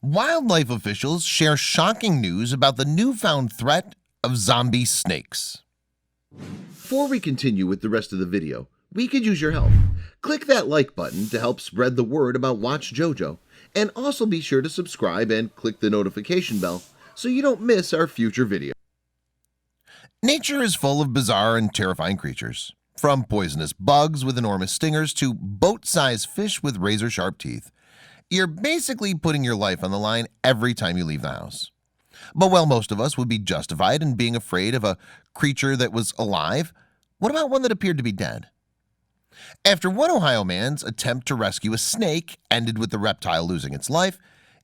Wildlife officials share shocking news about the newfound threat of zombie snakes. Before we continue with the rest of the video, we could use your help. Click that like button to help spread the word about watchJojo, and also be sure to subscribe and click the notification bell so you don't miss our future video. Nature is full of bizarre and terrifying creatures, from poisonous bugs with enormous stingers to boat-sized fish with razor-sharp teeth. You're basically putting your life on the line every time you leave the house. But while most of us would be justified in being afraid of a creature that was alive, what about one that appeared to be dead? After one Ohio man's attempt to rescue a snake ended with the reptile losing its life,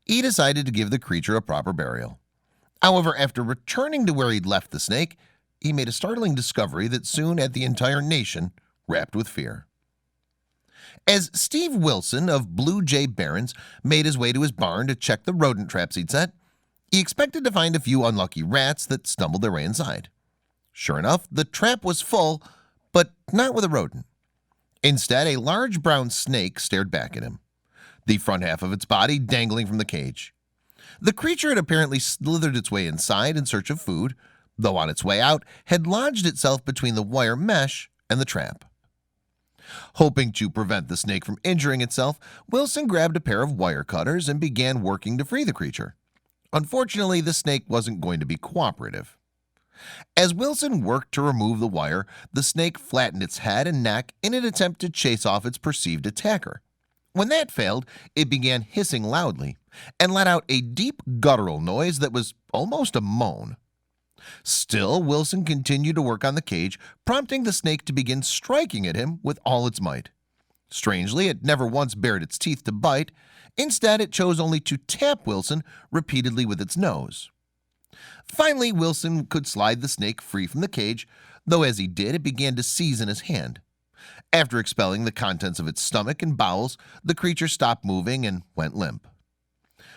he decided to give the creature a proper burial. However, after returning to where he'd left the snake, he made a startling discovery that soon had the entire nation wrapped with fear. As Steve Wilson of Blue Jay Barrens made his way to his barn to check the rodent traps he'd set, he expected to find a few unlucky rats that stumbled their way inside. Sure enough, the trap was full, but not with a rodent. Instead, a large brown snake stared back at him, the front half of its body dangling from the cage. The creature had apparently slithered its way inside in search of food, though on its way out had lodged itself between the wire mesh and the trap. Hoping to prevent the snake from injuring itself, Wilson grabbed a pair of wire cutters and began working to free the creature. Unfortunately, the snake wasn't going to be cooperative. As Wilson worked to remove the wire, the snake flattened its head and neck in an attempt to chase off its perceived attacker. When that failed, it began hissing loudly and let out a deep guttural noise that was almost a moan. Still, Wilson continued to work on the cage, prompting the snake to begin striking at him with all its might. Strangely, it never once bared its teeth to bite. Instead, it chose only to tap Wilson repeatedly with its nose. Finally, Wilson could slide the snake free from the cage, though as he did, it began to seize in his hand. After expelling the contents of its stomach and bowels, the creature stopped moving and went limp.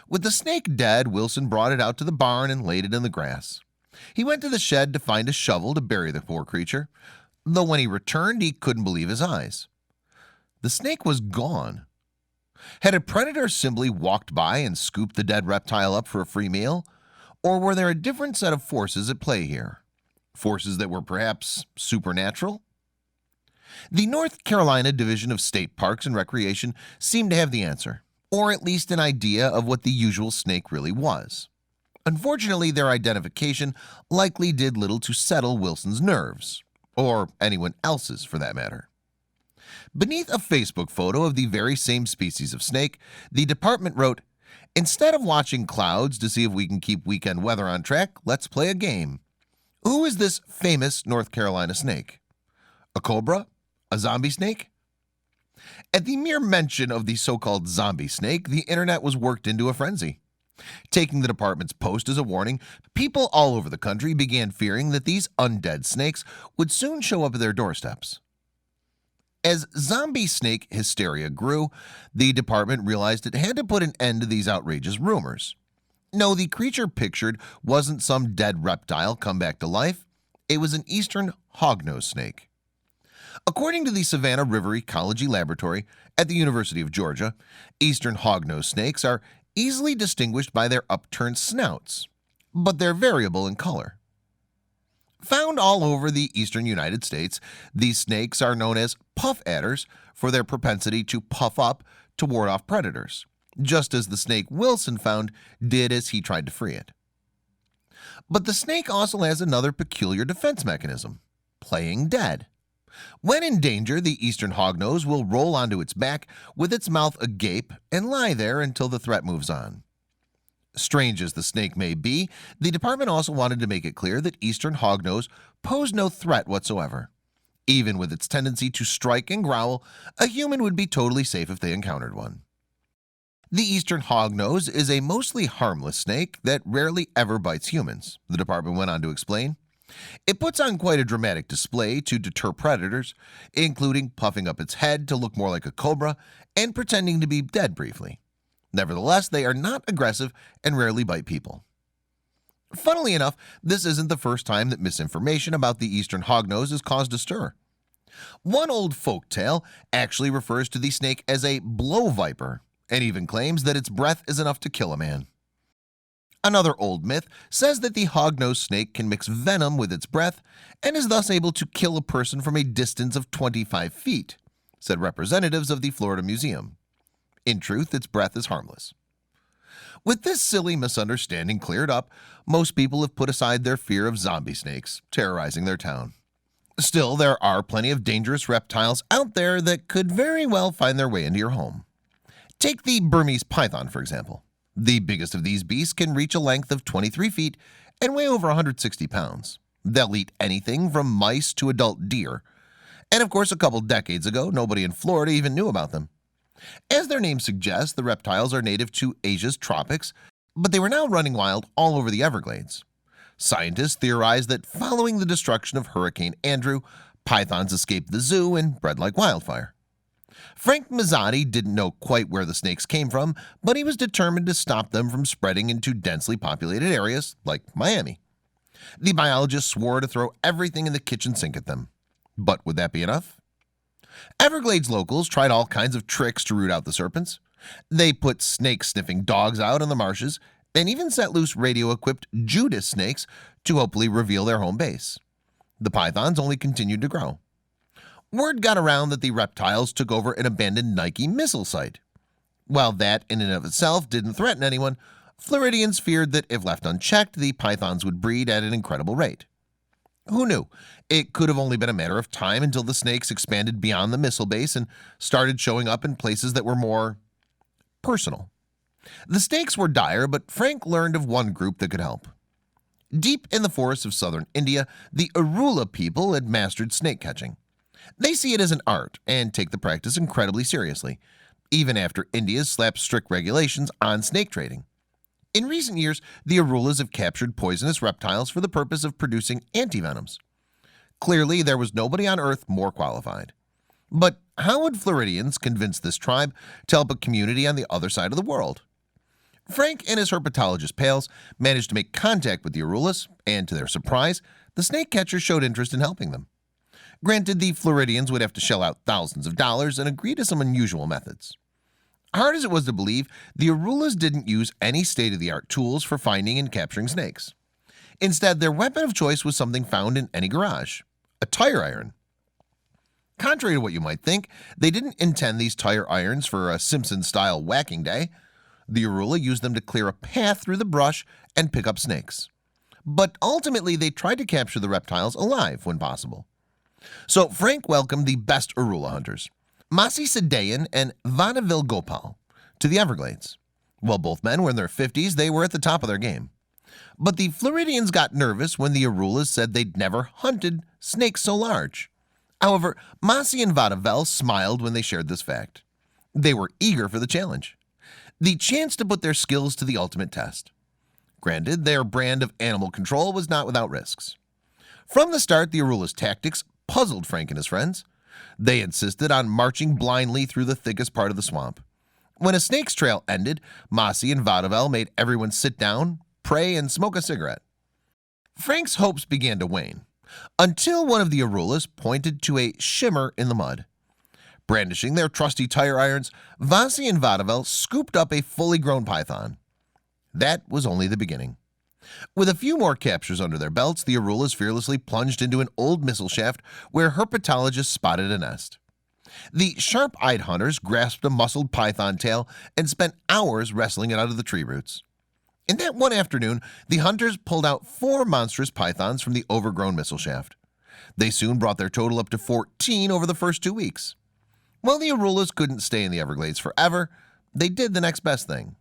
With the snake dead, Wilson brought it out to the barn and laid it in the grass. He went to the shed to find a shovel to bury the poor creature, though when he returned, he couldn't believe his eyes. The snake was gone. Had a predator simply walked by and scooped the dead reptile up for a free meal? Or were there a different set of forces at play here? Forces that were perhaps supernatural? The North Carolina Division of State Parks and Recreation seemed to have the answer, or at least an idea of what the usual snake really was. Unfortunately, their identification likely did little to settle Wilson's nerves, or anyone else's for that matter. Beneath a Facebook photo of the very same species of snake, the department wrote, "Instead of watching clouds to see if we can keep weekend weather on track, let's play a game. Who is this famous North Carolina snake? A cobra? A zombie snake?" At the mere mention of the so-called zombie snake, the internet was worked into a frenzy. Taking the department's post as a warning, people all over the country began fearing that these undead snakes would soon show up at their doorsteps. As zombie snake hysteria grew, the department realized it had to put an end to these outrageous rumors. No, the creature pictured wasn't some dead reptile come back to life. It was an eastern hognose snake. According to the Savannah River Ecology Laboratory at the University of Georgia, eastern hognose snakes are easily distinguished by their upturned snouts, but they're variable in color. Found all over the eastern United States, these snakes are known as puff adders for their propensity to puff up to ward off predators, just as the snake Wilson found did as he tried to free it. But the snake also has another peculiar defense mechanism: playing dead. When in danger, the eastern hognose will roll onto its back with its mouth agape and lie there until the threat moves on. Strange as the snake may be, the department also wanted to make it clear that eastern hognose posed no threat whatsoever. Even with its tendency to strike and growl, a human would be totally safe if they encountered one. The eastern hognose is a mostly harmless snake that rarely ever bites humans, the department went on to explain. It puts on quite a dramatic display to deter predators, including puffing up its head to look more like a cobra and pretending to be dead briefly. Nevertheless, they are not aggressive and rarely bite people. Funnily enough, this isn't the first time that misinformation about the eastern hognose has caused a stir. One old folk tale actually refers to the snake as a blow viper and even claims that its breath is enough to kill a man. Another old myth says that the hognose snake can mix venom with its breath and is thus able to kill a person from a distance of 25 feet, said representatives of the Florida Museum. In truth, its breath is harmless. With this silly misunderstanding cleared up, most people have put aside their fear of zombie snakes terrorizing their town. Still, there are plenty of dangerous reptiles out there that could very well find their way into your home. Take the Burmese python, for example. The biggest of these beasts can reach a length of 23 feet and weigh over 160 pounds. They'll eat anything from mice to adult deer. And of course, a couple decades ago, nobody in Florida even knew about them. As their name suggests, the reptiles are native to Asia's tropics, but they were now running wild all over the Everglades. Scientists theorize that following the destruction of Hurricane Andrew, pythons escaped the zoo and bred like wildfire. Frank Mazzotti didn't know quite where the snakes came from, but he was determined to stop them from spreading into densely populated areas like Miami. The biologist swore to throw everything in the kitchen sink at them. But would that be enough? Everglades locals tried all kinds of tricks to root out the serpents. They put snake-sniffing dogs out in the marshes and even set loose radio-equipped Judas snakes to hopefully reveal their home base. The pythons only continued to grow. Word got around that the reptiles took over an abandoned Nike missile site. While that in and of itself didn't threaten anyone, Floridians feared that if left unchecked, the pythons would breed at an incredible rate. Who knew? It could have only been a matter of time until the snakes expanded beyond the missile base and started showing up in places that were more personal. The stakes were dire, but Frank learned of one group that could help. Deep in the forests of southern India, the Arula people had mastered snake catching. They see it as an art and take the practice incredibly seriously, even after India's slapped strict regulations on snake trading. In recent years, the Arulas have captured poisonous reptiles for the purpose of producing antivenoms. Clearly, there was nobody on Earth more qualified. But how would Floridians convince this tribe to help a community on the other side of the world? Frank and his herpetologist pals managed to make contact with the Arulas, and to their surprise, the snake catchers showed interest in helping them. Granted, the Floridians would have to shell out thousands of dollars and agree to some unusual methods. Hard as it was to believe, the Arulas didn't use any state-of-the-art tools for finding and capturing snakes. Instead, their weapon of choice was something found in any garage: a tire iron. Contrary to what you might think, they didn't intend these tire irons for a Simpson-style whacking day. The Arula used them to clear a path through the brush and pick up snakes. But ultimately, they tried to capture the reptiles alive when possible. So Frank welcomed the best Arula hunters, Masi Sedayan and Vanavil Gopal, to the Everglades. While both men were in their 50s, they were at the top of their game. But the Floridians got nervous when the Arulas said they'd never hunted snakes so large. However, Masi and Vanavil smiled when they shared this fact. They were eager for the challenge, the chance to put their skills to the ultimate test. Granted, their brand of animal control was not without risks. From the start, the Arula's tactics puzzled Frank and his friends. They insisted on marching blindly through the thickest part of the swamp. When a snake's trail ended, Masi and Vanavil made everyone sit down, pray, and smoke a cigarette. Frank's hopes began to wane, until one of the Arulas pointed to a shimmer in the mud. Brandishing their trusty tire irons, Vasi and Vanavil scooped up a fully grown python. That was only the beginning. With a few more captures under their belts, the Arulas fearlessly plunged into an old missile shaft where herpetologists spotted a nest. The sharp-eyed hunters grasped a muscled python tail and spent hours wrestling it out of the tree roots. In that one afternoon, the hunters pulled out 4 monstrous pythons from the overgrown missile shaft. They soon brought their total up to 14 over the first 2 weeks. While the Arulas couldn't stay in the Everglades forever, they did the next best thing.